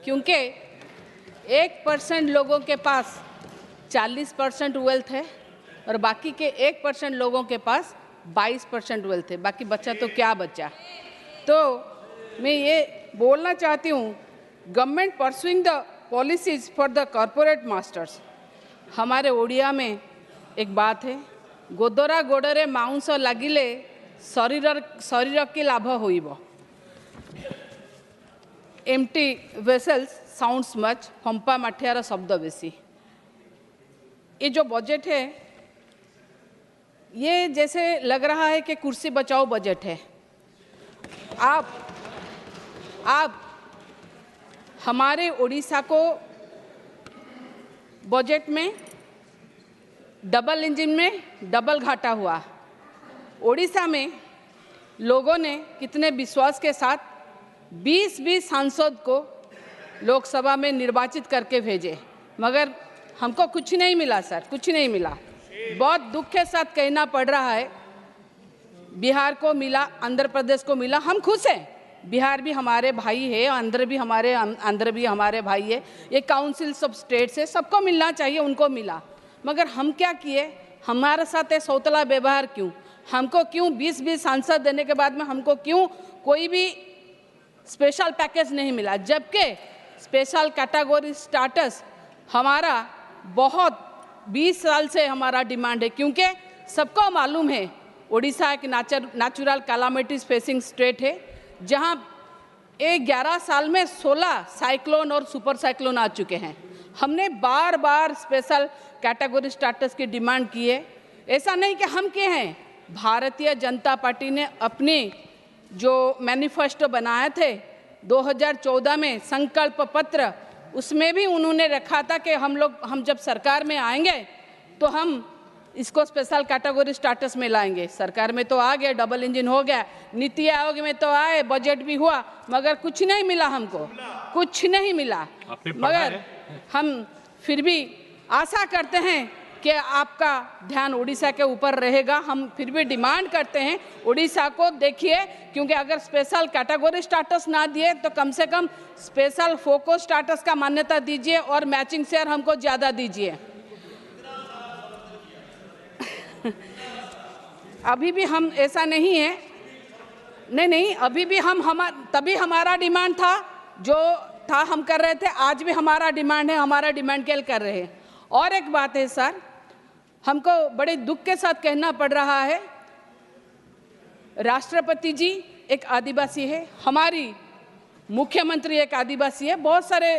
क्योंकि 1% लोगों के पास 40% वेल्थ है और बाकी के 1% लोगों के पास 22% वेल्थ है, बाकी बचा तो क्या बचा। तो मैं ये बोलना चाहती हूँ, government pursuing the policies for the corporate masters. हमारे ओडिया में एक बात है, गोदरा गोड़े माउंस लगिले शरीर की लाभ होइबो। एम्प्टी वेसल्स साउंड्स मच, फंपा माठियार शब्द बेसी। ये जो बजट है ये जैसे लग रहा है कि कुर्सी बचाओ बजट है। आप हमारे उड़ीसा को बजट में डबल इंजन में डबल घाटा हुआ। उड़ीसा में लोगों ने कितने विश्वास के साथ 20 सांसद को लोकसभा में निर्वाचित करके भेजे, मगर हमको कुछ नहीं मिला सर, कुछ नहीं मिला। बहुत दुख के साथ कहना पड़ रहा है, बिहार को मिला, आंध्र प्रदेश को मिला, हम खुश हैं। बिहार भी हमारे भाई है, आंध्र भी हमारे भाई है, ये काउंसिल्स ऑफ स्टेट्स है, सबको मिलना चाहिए, उनको मिला। मगर हम क्या किए, हमारे साथ ये सौतला व्यवहार क्यों? हमको क्यों 20 सांसद देने के बाद में हमको क्यों कोई भी स्पेशल पैकेज नहीं मिला? जबकि स्पेशल कैटेगरी स्टेटस हमारा बहुत 20 साल से हमारा डिमांड है, क्योंकि सबको मालूम है उड़ीसा एक नेचुरल कैलामिटीज फेसिंग स्टेट है, जहां 11 साल में 16 साइक्लोन और सुपर साइक्लोन आ चुके हैं। हमने बार बार स्पेशल कैटेगरी स्टेटस की डिमांड की है। ऐसा नहीं कि हम किए हैं, भारतीय जनता पार्टी ने अपनी जो मैनिफेस्टो बनाए थे 2014 में संकल्प पत्र, उसमें भी उन्होंने रखा था कि हम जब सरकार में आएंगे तो हम इसको स्पेशल कैटेगरी स्टेटस में लाएंगे। सरकार में तो आ गया, डबल इंजन हो गया, नीति आयोग में तो आए, बजट भी हुआ, मगर कुछ नहीं मिला, हमको कुछ नहीं मिला। मगर हम फिर भी आशा करते हैं कि आपका ध्यान उड़ीसा के ऊपर रहेगा। हम फिर भी डिमांड करते हैं उड़ीसा को देखिए, क्योंकि अगर स्पेशल कैटेगरी स्टेटस ना दिए तो कम से कम स्पेशल फोकस स्टेटस का मान्यता दीजिए और मैचिंग शेयर हमको ज़्यादा दीजिए। अभी भी हम ऐसा नहीं है, नहीं, अभी भी तभी हमारा डिमांड था, जो था हम कर रहे थे, आज भी हमारा डिमांड है, हमारा डिमांड के लिए कर रहे हैं। और एक बात है सर, हमको बड़े दुख के साथ कहना पड़ रहा है, राष्ट्रपति जी एक आदिवासी है, हमारी मुख्यमंत्री एक आदिवासी है। बहुत सारे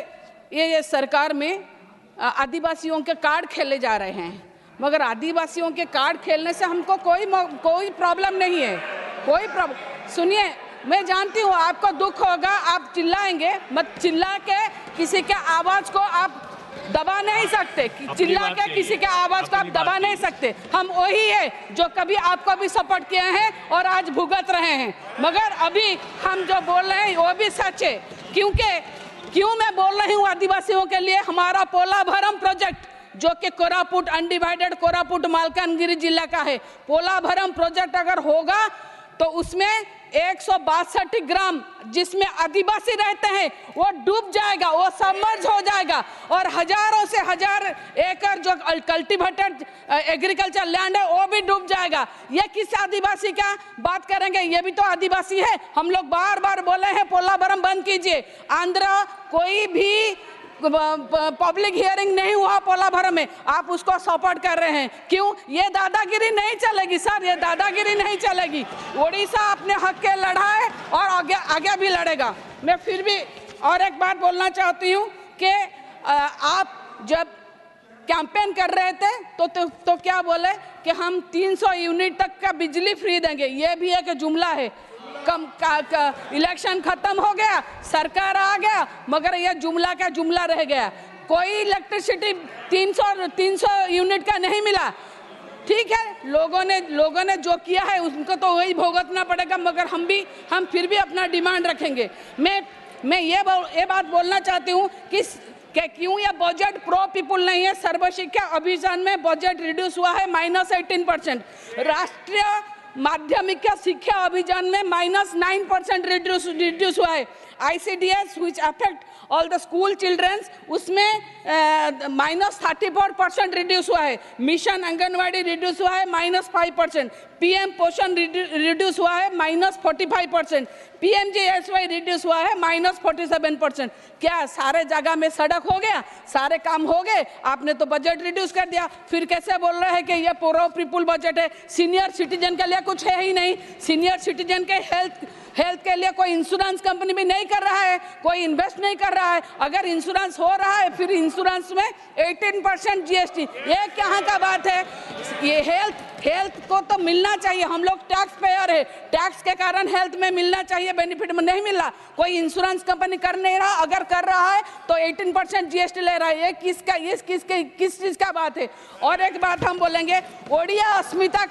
ये सरकार में आदिवासियों के कार्ड खेले जा रहे हैं, मगर आदिवासियों के कार्ड खेलने से हमको कोई प्रॉब्लम नहीं है, कोई प्रॉब्लम। सुनिए, मैं जानती हूँ आपको दुख होगा, आप चिल्लाएंगे, मत चिल्ला के किसी के आवाज़ को आप दबा नहीं सकते, चिल्ला के किसी के आवाज़ को आप दबा नहीं सकते। हम वही है जो कभी आपको भी सपोर्ट किए हैं और आज भुगत रहे हैं, मगर अभी हम जो बोल रहे हैं वो भी सच है। क्यों मैं बोल रही हूँ आदिवासियों के लिए? हमारा पोलाभरम प्रोजेक्ट जो कि कोरापुट अनडिवाइडेड कोरापुट मालकानगिरी जिला का है, पोलाभरम प्रोजेक्ट अगर होगा तो उसमें 162 ग्राम जिसमें आदिवासी रहते हैं वो डूब जाएगा, वो सबमर्ज हो जाएगा, और हजारों से हजार एकड़ जो कल्टीवेटेड एग्रीकल्चर लैंड है वो भी डूब जाएगा। ये किस आदिवासी का बात करेंगे? ये भी तो आदिवासी है। हम लोग बार बार बोले हैं पोलाभरम बंद कीजिए। आंध्र कोई भी पब्लिक हियरिंग नहीं हुआ पोलाभरम में, आप उसको सपोर्ट कर रहे हैं। क्यों? ये दादागिरी नहीं चलेगी सर, ये दादागिरी नहीं चलेगी। उड़ीसा अपने हक के लड़ा है और आगे भी लड़ेगा। मैं फिर भी और एक बात बोलना चाहती हूँ कि आप जब कैंपेन कर रहे थे तो क्या बोले कि हम 300 यूनिट तक का बिजली फ्री देंगे। ये भी एक जुमला है। इलेक्शन खत्म हो गया, सरकार आ गया, मगर यह जुमला का जुमला रह गया। कोई इलेक्ट्रिसिटी 300 यूनिट का नहीं मिला। ठीक है, लोगों ने जो किया है उनको तो वही भुगतना पड़ेगा, मगर हम फिर भी अपना डिमांड रखेंगे। मैं ये बात बोलना चाहती हूँ कि क्यों यह बजट प्रो पीपुल नहीं है। सर्व शिक्षा अभियान में बजट रिड्यूस हुआ है -18%। राष्ट्रीय माध्यमिक शिक्षा अभियान में -9% रिड्यूस हुआ है। ICDS which affect all the school childrens, उसमें -34% रिड्यूस हुआ है। मिशन आंगनवाड़ी रिड्यूस हुआ है -5%। PM पोषण रिड्यूस हुआ है -45%। PMGSY रिड्यूस हुआ है -47%। क्या सारे जगह में सड़क हो गया, सारे काम हो गए? आपने तो बजट रिड्यूस कर दिया, फिर कैसे बोल रहे हैं कि ये पूरा पीपुल बजट है? सीनियर सिटीजन के लिए कुछ है ही नहीं। सीनियर सिटीजन के हेल्थ के लिए कोई इंश्योरेंस कंपनी भी नहीं कर रहा है, कोई इन्वेस्ट नहीं कर रहा है। अगर इंश्योरेंस हो रहा है, फिर इंश्योरेंस में 18% GST, ये कहाँ का बात है? ये हेल्थ को तो मिलना चाहिए। हम लोग टैक्स पेयर है, टैक्स के कारण हेल्थ में मिलना चाहिए, बेनिफिट में नहीं मिल रहा। कोई इंश्योरेंस कंपनी कर नहीं रहा, अगर कर रहा है तो 18% GST ले रहा है। ये किस चीज़ का बात है? और एक बात हम बोलेंगे, ओडिया अस्मिता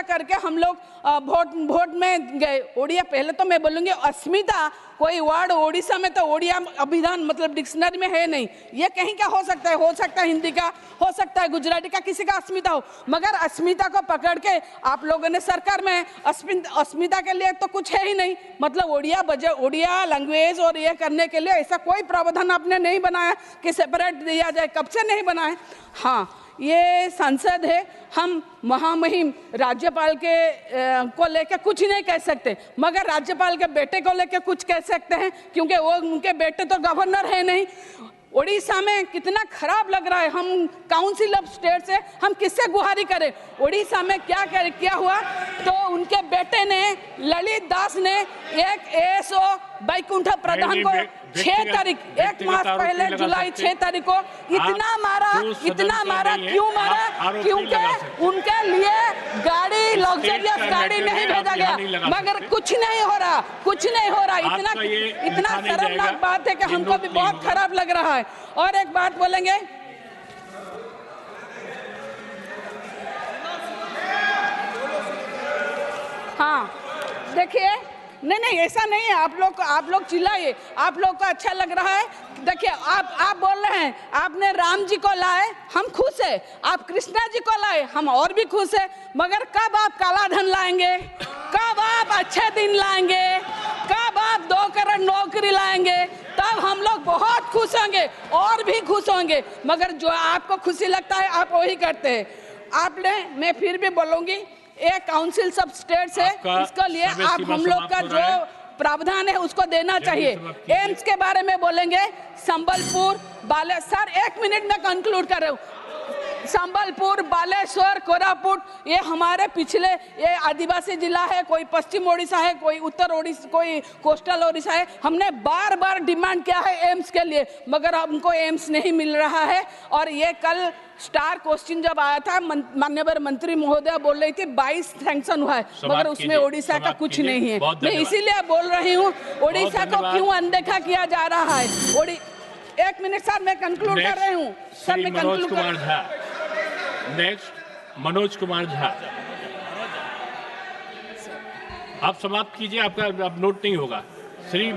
करके हम लोग वोट में गए। ओडिया, पहले तो मैं बोलूँगी अस्मिता कोई वर्ड ओडिशा में तो ओडिया अभिधान मतलब डिक्शनरी में है नहीं। ये कहीं का हो सकता है हिंदी का, हो सकता है गुजराती का, किसी का अस्मिता हो, मगर अस्मिता को पकड़ के आप लोगों ने सरकार में अस्मिता के लिए तो कुछ है ही नहीं। मतलब ओडिया लैंग्वेज और ये करने के लिए ऐसा कोई प्रावधान आपने नहीं बनाया कि सेपरेट दिया जाए। कब से नहीं बनाए? हाँ, ये संसद है, हम महामहिम राज्यपाल के को लेकर कुछ नहीं कह सकते, मगर राज्यपाल के बेटे को लेकर कुछ कह सकते हैं, क्योंकि वो उनके बेटे तो गवर्नर है नहीं। उड़ीसा में कितना खराब लग रहा है। हम काउंसिल ऑफ स्टेट से हम किससे गुहारी करें? उड़ीसा में क्या हुआ तो उनके बेटे ने, ललित दास ने, एक ASO बैकुंठ प्रधान को 6 तारीख, 1 मास पहले जुलाई 6 तारीख को इतना मारा। क्यों मारा? क्योंकि उनके लिए गाड़ी, लग्जरियस गाड़ी नहीं भेजा गया, मगर कुछ नहीं हो रहा। इतना शर्मनाक बात है कि हमको भी बहुत खराब लग रहा है। और एक बात बोलेंगे, हाँ देखिए, नहीं ऐसा नहीं है। आप लोग चिल्लाइए, आप लोग को अच्छा लग रहा है। देखिए, आप बोल रहे हैं आपने राम जी को लाए, हम खुश है। आप कृष्णा जी को लाए, हम और भी खुश है। मगर कब आप काला धन लाएंगे? कब आप अच्छे दिन लाएंगे? कब आप 2 करोड़ नौकरी लाएंगे? तब हम लोग बहुत खुश होंगे और भी खुश होंगे। मगर जो आपको खुशी लगता है आप वही करते हैं। मैं फिर भी बोलूंगी, एक काउंसिल सब स्टेट्स है, इसके लिए आप हम लोग का जो प्रावधान है उसको देना चाहिए। एम्स के बारे में बोलेंगे, संबलपुर, सर 1 मिनट में कंक्लूड कर रहा हूँ। संबलपुर, बालेश्वर, कोरापुट, ये हमारे पिछले, ये आदिवासी जिला है, कोई पश्चिम ओडिशा है, कोई उत्तर ओडिशा, कोई कोस्टल ओडिशा है। हमने बार डिमांड किया है एम्स के लिए, मगर हमको एम्स नहीं मिल रहा है। और ये कल स्टार क्वेश्चन जब आया था, माननीय मंत्री महोदय बोल रही थी 22 सैंक्शन हुआ है, मगर उसमें ओडिशा का कुछ नहीं है। मैं इसीलिए बोल रही हूँ, ओडिशा को क्यों अनदेखा किया जा रहा है? 1 मिनट सर, मैं कंक्लूड कर रही हूँ। सर मैं कंक्लूड कर रही हूँ। नेक्स्ट मनोज कुमार झा, आप समाप्त कीजिए, आपका अब नोट नहीं होगा। श्री